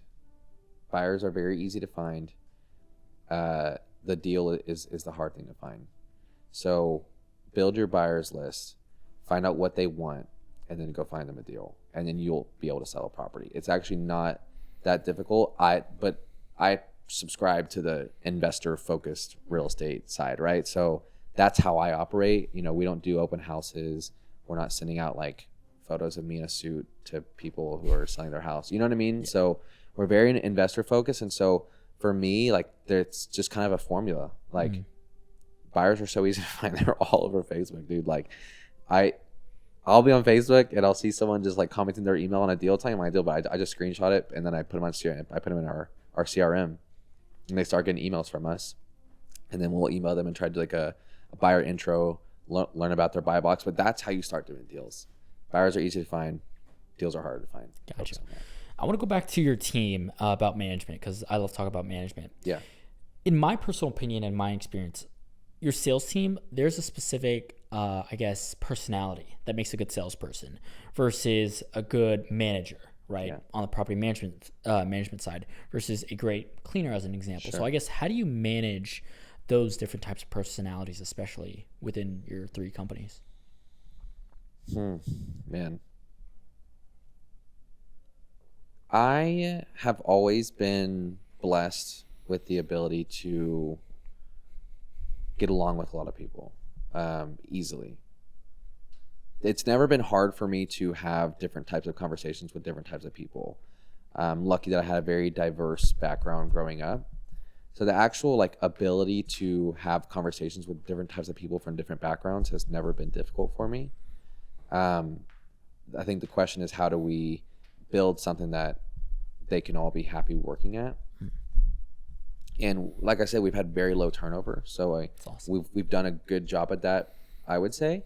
The deal is the hard thing to find. So build your buyers list, find out what they want, and then go find them a deal, and then you'll be able to sell a property. It's actually not that difficult. But I subscribe to the investor focused real estate side, right? So that's how I operate. You know, we don't do open houses. We're not sending out like photos of me in a suit to people who are selling their house. You know what I mean? Yeah. So we're very investor focused. And so for me, like, it's just kind of a formula. Like, buyers are so easy to find. They're all over Facebook, dude. Like, I'll be on Facebook and I'll see someone just like commenting their email on a deal, telling my deal, but I just screenshot it and then I put them on CRM. I put them in our CRM, and they start getting emails from us, and then we'll email them and try to do like a buyer intro, learn about their buy box. But that's how you start doing deals. Buyers are easy to find. Deals are hard to find. Gotcha. I want to go back to your team about management, because I love talking about management. Yeah. In my personal opinion and my experience, your sales team, there's a specific, I guess, personality that makes a good salesperson versus a good manager, right? Yeah. On the property management side versus a great cleaner, as an example. Sure. So I guess, how do you manage those different types of personalities, especially within your 3 companies? Man. I have always been blessed with the ability to get along with a lot of people easily. It's never been hard for me to have different types of conversations with different types of people. I'm lucky that I had a very diverse background growing up. So the actual like ability to have conversations with different types of people from different backgrounds has never been difficult for me. I think the question is, how do we build something that they can all be happy working at? And like I said, we've had very low turnover. So awesome. We've done a good job at that, I would say.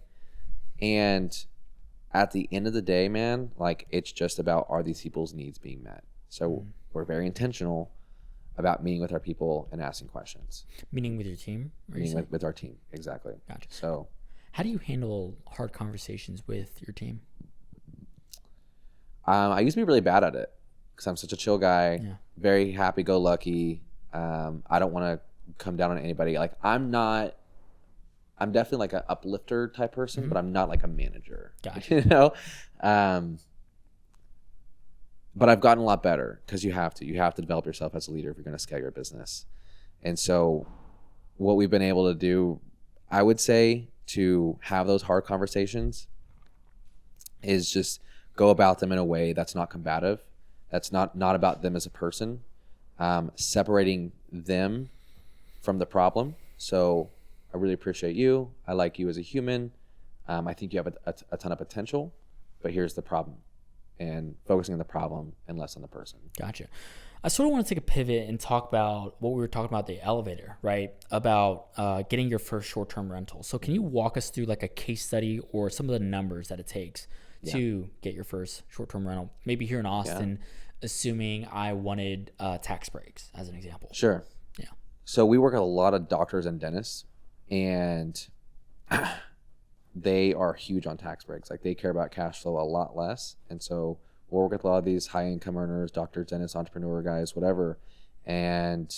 And at the end of the day, man, like, it's just about, are these people's needs being met? So we're very intentional about meeting with our people and asking questions. Meeting with your team? Meeting with our team, exactly. Gotcha. So how do you handle hard conversations with your team? I used to be really bad at it because I'm such a chill guy, very happy-go-lucky. I don't want to come down on anybody. Like, I'm definitely like an uplifter type person, but I'm not like a manager. Gotcha. You know? But I've gotten a lot better, because you have to develop yourself as a leader if you're going to scale your business. And so what we've been able to do, I would say, to have those hard conversations is just go about them in a way that's not combative. That's not about them as a person. Separating them from the problem. So I really appreciate you. I like you as a human. I think you have a ton of potential, but here's the problem. And focusing on the problem and less on the person. Gotcha. I sort of want to take a pivot and talk about what we were talking about, the elevator, right? About getting your first short-term rental. So can you walk us through like a case study or some of the numbers that it takes to get your first short-term rental? Maybe here in Austin, assuming I wanted tax breaks, as an example. Sure. Yeah. So we work with a lot of doctors and dentists, and they are huge on tax breaks. Like, they care about cash flow a lot less. And so we'll work with a lot of these high income earners, doctors, dentists, entrepreneur guys, whatever. And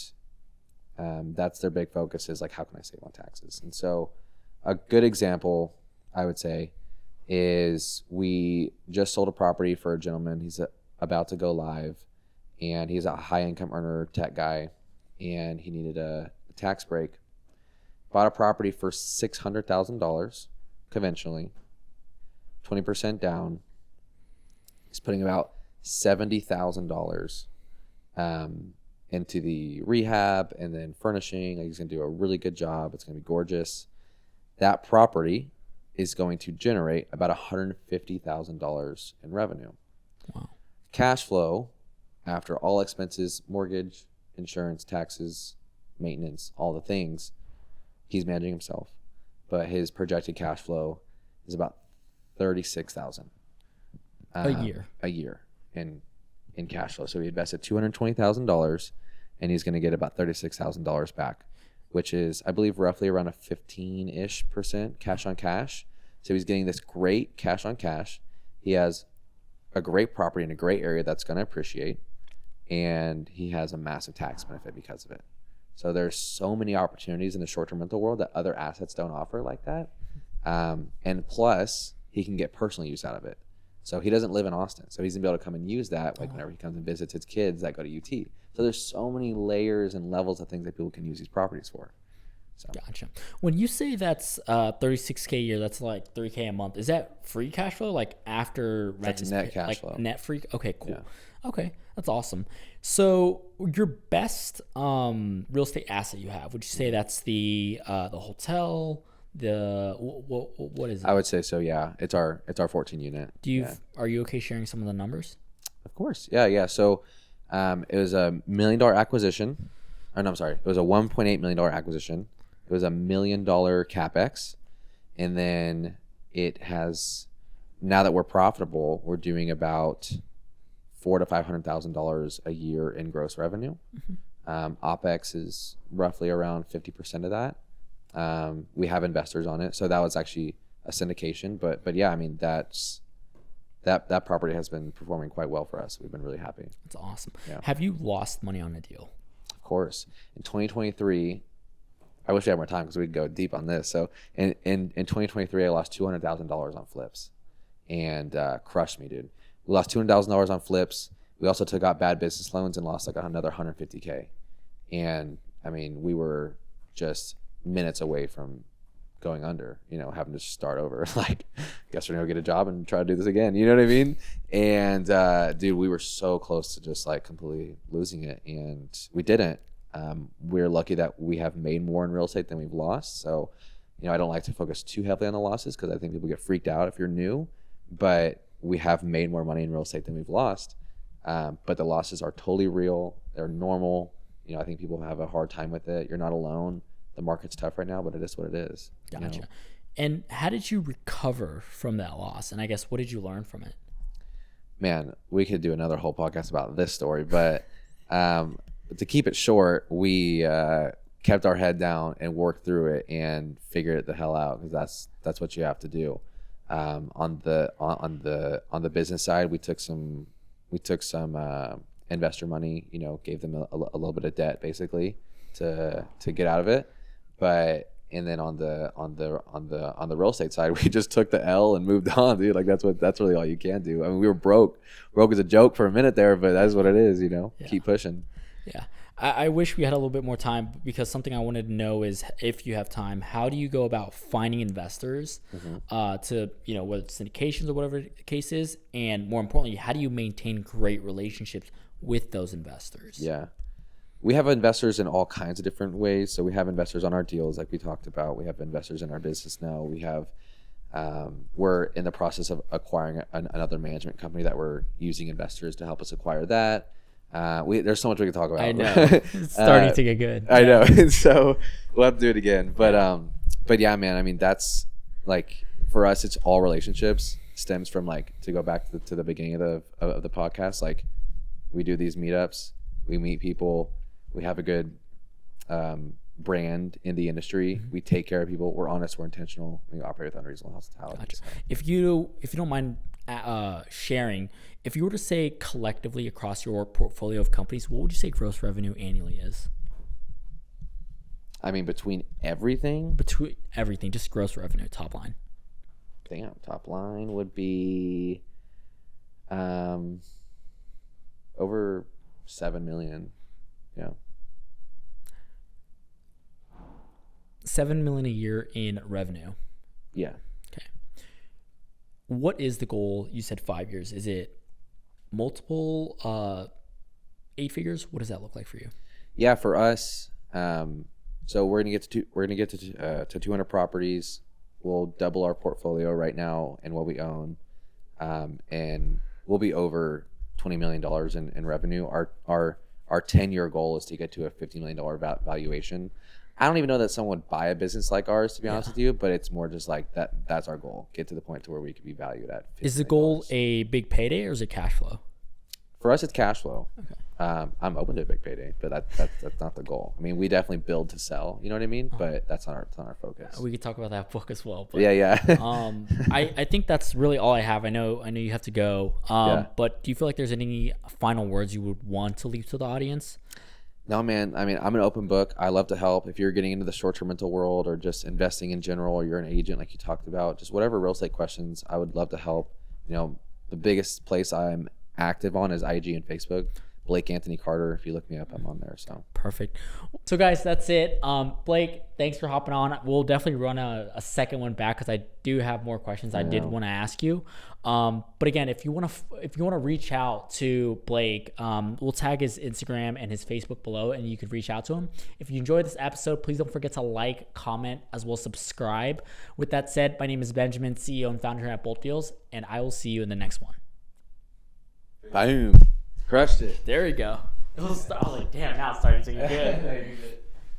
that's their big focus, is like, how can I save on taxes? And so a good example, I would say, is we just sold a property for a gentleman. He's about to go live, and he's a high income earner, tech guy, and he needed a tax break. Bought a property for $600,000 conventionally, 20% down. He's putting about $70,000 into the rehab and then furnishing. He's going to do a really good job. It's going to be gorgeous. That property is going to generate about $150,000 in revenue. Wow. Cash flow, after all expenses, mortgage, insurance, taxes, maintenance, all the things, he's managing himself. But his projected cash flow is about $36,000 a year in cash flow. So he invested $220,000, and he's going to get about $36,000 back, which is, I believe, roughly around a 15-ish% cash on cash. So he's getting this great cash on cash. He has a great property in a great area that's going to appreciate, and he has a massive tax benefit because of it. So there's so many opportunities in the short-term rental world that other assets don't offer like that. And plus, he can get personal use out of it. So he doesn't live in Austin. So he's gonna be able to come and use that like whenever he comes and visits his kids that go to UT. So there's so many layers and levels of things that people can use these properties for. So. Gotcha. When you say that's $36K a year, that's like $3K a month. Is that free cash flow? Like after rent That's net cash like flow. Net free? Okay, cool. Yeah. Okay, that's awesome. So your best real estate asset you have, would you say that's the hotel? What is it? I would say so. Yeah, it's our 14 unit. Are you okay sharing some of the numbers? Of course. Yeah. So it was $1 million acquisition. Oh, no, I'm sorry. It was a $1.8 million acquisition. It was $1 million capex, and then it has, now that we're profitable, we're doing about $400,000 to $500,000 a year in gross revenue. OpEx is roughly around 50% of that. We have investors on it, so that was actually a syndication. But yeah, I mean that property has been performing quite well for us. We've been really happy. That's awesome. Yeah. Have you lost money on a deal? Of course. In 2023, I wish we had more time because we'd go deep on this. So in 2023, I lost $200,000 on flips, and crushed me, dude. We lost $200,000 on flips. We also took out bad business loans and lost like another $150K. And I mean, we were just minutes away from going under, having to start over. Like, guess we're gonna go get a job and try to do this again. You know what I mean? And dude, we were so close to just like completely losing it, and we didn't. We're lucky that we have made more in real estate than we've lost. So, I don't like to focus too heavily on the losses because I think people get freaked out if you're new. But we have made more money in real estate than we've lost. But the losses are totally real. They're normal. I think people have a hard time with it. You're not alone. The market's tough right now, but it is what it is. Gotcha. And how did you recover from that loss? And I guess, what did you learn from it? Man, we could do another whole podcast about this story, but to keep it short, we kept our head down and worked through it and figured it the hell out, because that's what you have to do. On the business side, we took some investor money, gave them a little bit of debt basically to get out of it. And then on the real estate side, we just took the L and moved on, dude. Like that's really all you can do. I mean, we were broke as a joke for a minute there, but that's what it is, Yeah. Keep pushing. Yeah. I wish we had a little bit more time, because something I wanted to know is, if you have time, how do you go about finding investors to, whether it's syndications or whatever the case is, and more importantly, how do you maintain great relationships with those investors? Yeah. We have investors in all kinds of different ways. So we have investors on our deals, like we talked about. We have investors in our business now. We have, we're in the process of acquiring another management company that we're using investors to help us acquire that. There's so much we can talk about. I know. It's starting to get good. I know. So we'll have to do it again. But yeah, man, I mean, that's like, for us, it's all relationships. Stems from, like, to go back to the beginning of the podcast, like, we do these meetups, we meet people, we have a good brand in the industry. We take care of people. We're honest. We're intentional. We operate with unreasonable hospitality. Gotcha. So. If you don't mind sharing, if you were to say collectively across your portfolio of companies, what would you say gross revenue annually is? I mean, between everything? Between everything, just gross revenue, top line. Damn, top line would be over 7 million. Yeah. 7 million a year in revenue. Yeah. Okay. What is the goal? You said 5 years. Is it multiple 8 figures? What does that look like for you? Yeah, for us, so we're gonna get to 200 properties. We'll double our portfolio right now and what we own, and we'll be over $20 million in revenue. Our 10-year goal is to get to a $50 million valuation. I don't even know that someone would buy a business like ours, to be honest with you, but it's more just like that's our goal. Get to the point to where we could be valued at $50 Is the goal a big payday, or is it cash flow? For us, it's cash flow. Okay. I'm open to a big payday, but that's not the goal. I mean, we definitely build to sell, you know what I mean? But that's not our focus. We could talk about that book as well. But, yeah. I think that's really all I have. I know you have to go. But do you feel like there's any final words you would want to leave to the audience? No, man. I mean, I'm an open book. I love to help. If you're getting into the short-term rental world, or just investing in general, or you're an agent like you talked about, just whatever real estate questions, I would love to help. The biggest place I'm active on is IG and Facebook. Blake Anthony Carter. If you look me up, I'm on there. So perfect. So guys, that's it. Blake, thanks for hopping on. We'll definitely run a second one back because I do have more questions I did want to ask you. But again, if you want to reach out to Blake, we'll tag his Instagram and his Facebook below, and you could reach out to him. If you enjoyed this episode, please don't forget to like, comment, as well as subscribe. With that said, my name is Benjamin, CEO and founder here at Bolt Deals, and I will see you in the next one. Boom. Crushed it. There you go. I was like, damn, now it's starting to get good.